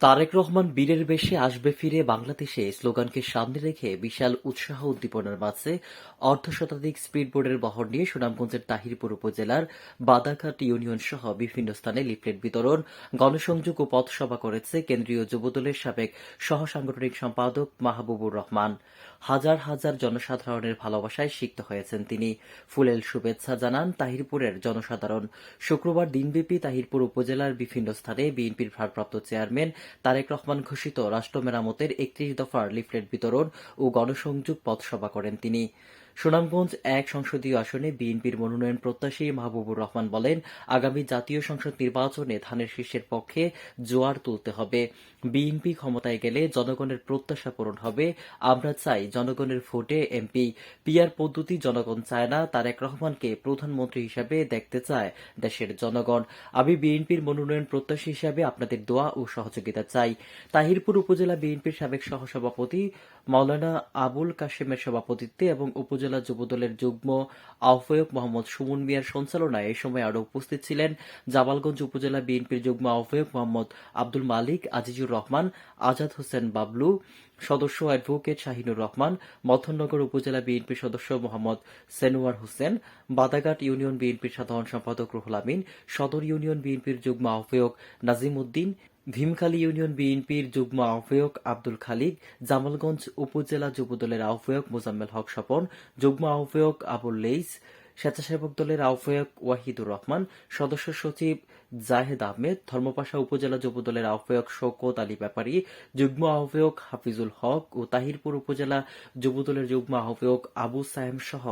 তারেক রহমান বীরের বেশে আসবে ফিরে বাংলাদেশে স্লোগানকে সামনে রেখে বিশাল উৎসাহ উদ্দীপনার মাঝে অর্ধশতাধিক স্পিডবোটের বহর নিয়ে সুনামগঞ্জের তাহিরপুর উপজেলার বাদাঘাট ইউনিয়ন সহ বিভিন্ন স্থানে লিফলেট বিতরণ, গণসংযোগ ও পথসভা করেছে কেন্দ্রীয় যুবদলের সাবেক সহসাংগঠনিক সম্পাদক মাহবুবুর রহমান। হাজার হাজার জনসাধারণের ভালোবাসায় সিক্ত হয়েছেন তিনি। ফুলেল শুভেচ্ছা জানান তাহিরপুরের জনসাধারণ। শুক্রবার দিনব্যাপী তাহিরপুর উপজেলার বিভিন্ন স্থানে বিএনপির ভারপ্রাপ্ত চেয়ারম্যান তারেক রহমান ঘোষিত রাষ্ট্র মেরামতের ৩১ দফার লিফলেট বিতরণ ও গণসংযোগ পথসভা করেন তিনি। সুনামগঞ্জ ১ সংসদীয় আসনে বিএনপির মনোনয়ন প্রত্যাশী মাহবুবুর রহমান বলেন, আগামী জাতীয় সংসদ নির্বাচনে ধানের শীষের পক্ষে জোয়ার তুলতে হবে। বিএনপি ক্ষমতায় গেলে জনগণের প্রত্যাশা পূরণ হবে। আমরা চাই জনগণের ভোটে এমপি। পিআর পদ্ধতি জনগণ চায় না। তারেক রহমানকে প্রধানমন্ত্রী হিসেবে দেখতে চায় দেশের জনগণ। আমি বিএনপির মনোনয়ন প্রত্যাশী হিসেবে আপনাদের দোয়া ও সহযোগিতা চাই। তাহিরপুর উপজেলা বিএনপির সাবেক সহসভাপতি মাওলানা আবুল কাশেমের সভাপতিত্বে এবং উপজেলা যুবদলের যুগ্ম আহ্বায়ক মোহাম্মদ সুমন মিয়ার সঞ্চালনায় এ সময় আরও উপস্থিত ছিলেন জামালগঞ্জ উপজেলা বিএনপির যুগ্ম আহ্বায়ক মোহাম্মদ আব্দুল মালিক, আজিজুর রহমান, আজাদ হোসেন বাবলু, সদস্য অ্যাডভোকেট শাহিনুর রহমান, মথননগর উপজেলা বিএনপির সদস্য মোহাম্মদ সেনোয়ার হোসেন, বাদাঘাট ইউনিয়ন বিএনপির সাধারণ সম্পাদক রুহুল আমিন, সদর ইউনিয়ন বিএনপির যুগ্ম আহ্বায়ক নাজিম উদ্দিন, ভীমখালী ইউনিয়ন বিএনপির যুগ্ম আহ্বায়ক আব্দুল খালিক, জামালগঞ্জ উপজেলা যুবদলের আহ্বায়ক মোজাম্মেল হক স্বপন, যুগ্ম আহ্বায়ক আবুল লেইস, স্বেচ্ছাসেবক দলের আহ্বায়ক ওয়াহিদুর রহমান, সদস্য সচিব জাহেদ আহমেদ, ধর্মপাশা উপজেলা যুবদলের আহ্বায়ক শওকত আলী ব্যাপারী, যুগ্ম আহ্বায়ক হাফিজুল হক ও তাহিরপুর উপজেলা যুবদলের যুগ্ম আহ্বায়ক আবু সায়েম সহ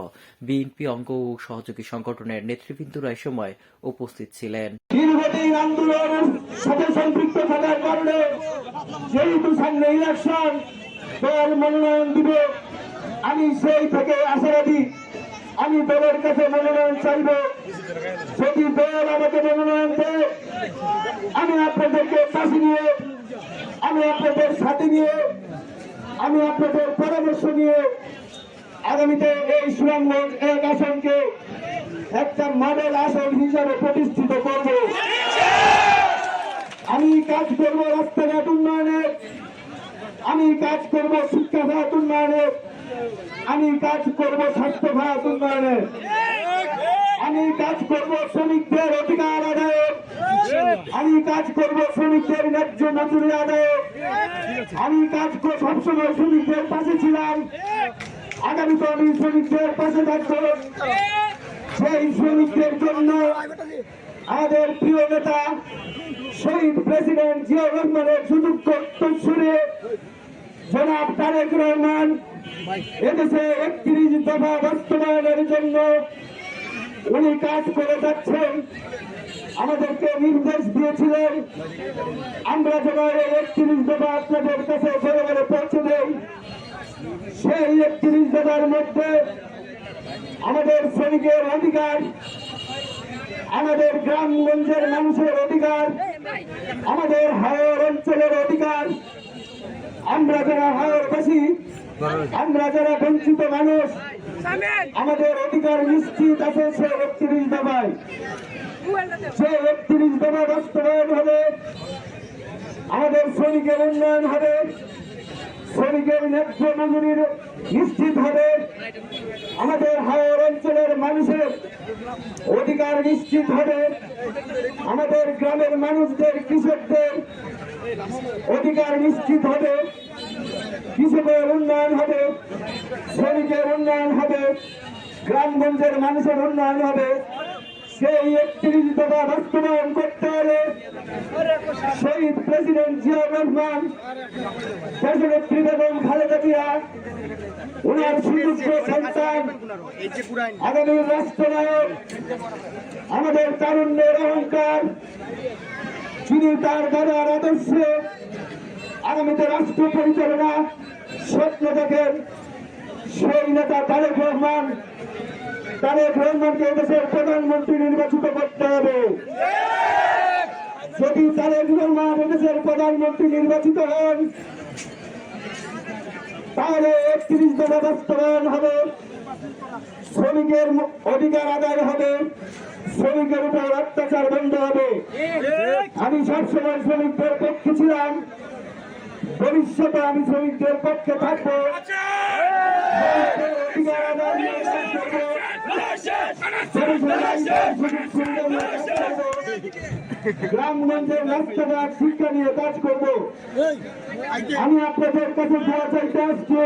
বিএনপি অঙ্গ ও সহযোগী সংগঠনের নেতৃবৃন্দরা এ সময় উপস্থিত ছিলেন। দীর্ঘদিন আন্দোলনের সাথে সম্পৃক্ত থাকার কারণে যেহেতু সামনে ইলেকশন, দল মনোনয়ন দিবে, আমি সেই থেকে আশাবাদী। আমি দলের কাছে মনোনয়ন চাইব। যদি দল আমাকে মনোনয়ন দেয়, আমি আপনাদেরকে পাশে নিয়ে, আমি আপনাদের সাথে নিয়ে, আমি আপনাদের পরামর্শ নিয়ে আগামীতে এই সুনামগঞ্জ ১ আসনকে একটা মডেল আসন হিসাবে প্রতিষ্ঠিত করব। আমি কাজ করব রাস্তাঘাট উন্নয়নের, আমি কাজ করব শিক্ষা খাত উন্নয়নের, আমি কাজ করব স্বাস্থ্য খাত উন্নয়নের, আমি কাজ করব শ্রমিকদের অধিকার আদায়ের, আমি কাজ করব শ্রমিকদের ন্যায্য মজুরি আদায়ের, আমি কাজ সবসময় শ্রমিকদের পাশে ছিলাম, আগামীতে আমি শ্রমিকদের পাশে থাকবো। সেই শ্রমিকদের জন্য আমাদের প্রিয় নেতা শহীদ প্রেসিডেন্ট জিয়াউর রহমানের সুযোগ্য উত্তরসূরি জনাব তারেক রহমান এদেশে ৩১ দফা বাস্তবায়নের জন্য উনি কাজ করে যাচ্ছেন। আমাদেরকে নির্দেশ দিয়েছিলেন আমরা যেন এই ৩১ দফা আপনাদের কাছে জনগণে পৌঁছে দেই। সেই ৩১ দফার মধ্যে আমাদের শ্রমিকের অধিকার, আমাদের গ্রামগঞ্জের মানুষের অধিকার, আমাদের হাওর অঞ্চলের অধিকার, আমরা যারা হাওরবাসী, আমরা যারা বঞ্চিত মানুষ, আমাদের অধিকার নিশ্চিত আছে সে ৩১ দফায়। সে ৩১ দফা বাস্তবায়ন হবে, আমাদের শ্রমিকের উন্নয়ন হবে, শ্রমিকের ন্যায্য মজুরির নিশ্চিত হবে, আমাদের হাওর অঞ্চলের মানুষের অধিকার নিশ্চিত হবে, আমাদের গ্রামের মানুষদের কৃষকদের অধিকার নিশ্চিত হবে, কৃষকের উন্নয়ন হবে, শ্রমিকের উন্নয়ন হবে, গ্রামগঞ্জের মানুষের উন্নয়ন হবে। সেই ৩১ দফা বাস্তবায়ন করতে হলে শহীদ প্রেসিডেন্ট জিয়াউর রহমান, দেশনেত্রী বেগম খালেদা জিয়া, উনার সুযোগ্য সন্তান, আগামী রাষ্ট্রনায়ক, আমাদের তারুণ্যের অহংকার, যিনি তার দাদার আদর্শে আগামীতে রাষ্ট্র পরিচালনা স্বপ্ন দেখেন, সেই নেতা তারেক রহমান। তারেক রহমানকে দেশের প্রধানমন্ত্রী নির্বাচিত করতে হবে। যদি তারেক রহমান দেশের প্রধানমন্ত্রী নির্বাচিত হন, তাহলে ৩১ দফা বাস্তবায়ন হবে, শ্রমিকের অধিকার আদায় হবে, শ্রমিকের উপর অত্যাচার বন্ধ হবে। আমি সবসময় শ্রমিকদের পক্ষে ছিলাম, ভবিষ্যতে আমি শ্রমিকদের পক্ষে থাকবো। অধিকার আদায় নিয়ে কাজ করবো। গ্রামগঞ্জের রাস্তাঘাট শিক্ষা নিয়ে কাজ করব। আমি আপনাদের কাছে দোয়া চাইতে আসছি।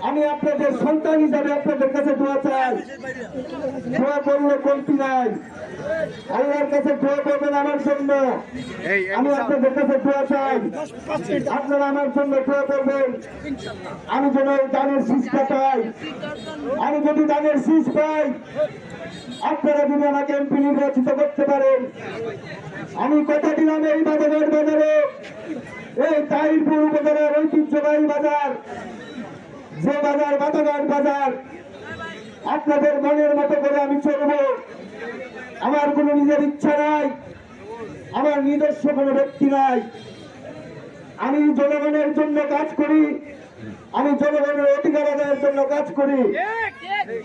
আমি আপনাদের সন্তান হিসাবে আপনাদের কাছে দোয়া চাই। দোয়া করলে কমতি নাই। আল্লাহর কাছে দোয়া করবেন আমার জন্য। আমি আপনাদের কাছে দোয়া চাই, আপনারা আমার জন্য দোয়া করবেন। আমি যেন দানের শীষটা পাই। আমি যদি দানের শীষ পাই, আপনারা যদি আমাকে এমপি নির্বাচিত করতে পারেন, আমি কথা দিলাম এই বাজারের বাজারে, এই তাহিরপুর উপজেলার ঐতিহ্যবাহী বাজার, যে বাজার বাজার বাজার, আপনাদের মনের মতো করে আমি চলব। আমার কোনো নিজের ইচ্ছা নাই, আমার নিজস্ব কোনো ব্যক্তি নাই। আমি জনগণের জন্য কাজ করি, আমি জনগণের অধিকার আদায়ের জন্য কাজ করি।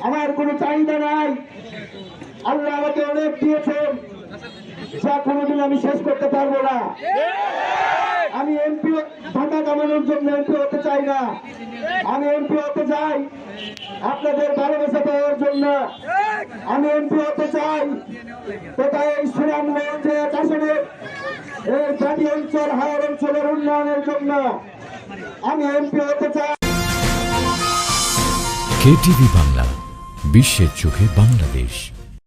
আমার কোনো চাহিদা নাই। আল্লাহ আমাকে অনেক দিয়েছেন, যা কোনোদিন আমি শেষ করতে পারবো না। আমি এমপি টাকা কামানোর জন্য এমপি হতে চাই না। আমি এমপি হতে চাই আপনাদের ভালোবাসা পাওয়ার জন্য। আমি এমপি হতে চাই কোথায় এই সুনামগঞ্জ এক আসনে এই জাতি অঞ্চল হাওর অঞ্চলের উন্নয়নের জন্য আমি এমপি হতে চাই। কেটিভি বাংলা, বিশ্বের চোখে বাংলাদেশ।